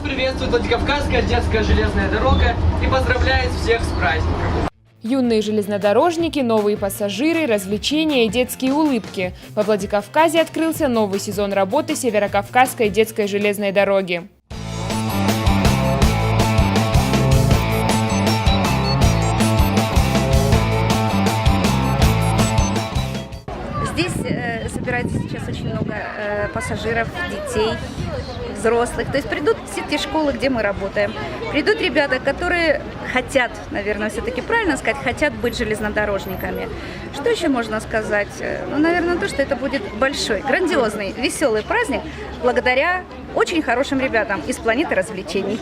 приветствует Владикавказская детская железная дорога и поздравляет всех с праздником. Юные железнодорожники, новые пассажиры, развлечения и детские улыбки. Во Владикавказе открылся новый сезон работы Северокавказской детской железной дороги. Здесь собирается сейчас очень много пассажиров, детей, взрослых. То есть придут все те школы, где мы работаем. Придут ребята, которые хотят, наверное, все-таки правильно сказать, хотят быть железнодорожниками. Что еще можно сказать? Ну, наверное, то, что это будет большой, грандиозный, веселый праздник благодаря очень хорошим ребятам из планеты развлечений.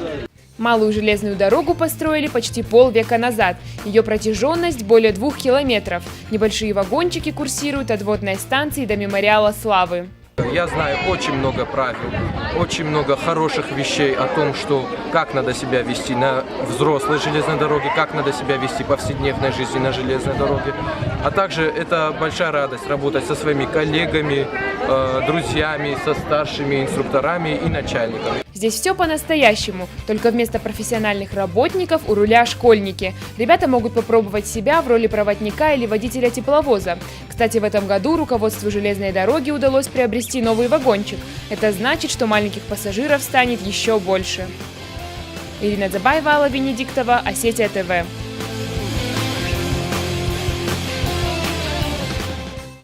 Малую железную дорогу построили почти полвека назад. Ее протяженность более 2 километров. Небольшие вагончики курсируют от водной станции до мемориала славы. Я знаю очень много правил, очень много хороших вещей о том, что как надо себя вести на взрослой железной дороге, как надо себя вести в повседневной жизни на железной дороге. А также это большая радость работать со своими коллегами, друзьями, со старшими инструкторами и начальниками. Здесь все по-настоящему, только вместо профессиональных работников у руля школьники. Ребята могут попробовать себя в роли проводника или водителя тепловоза. Кстати, в этом году руководству железной дороги удалось приобрести новый вагончик. Это значит, что маленьких пассажиров станет еще больше. Ирина Дзабаева, Алла Венедиктова, Осетия ТВ.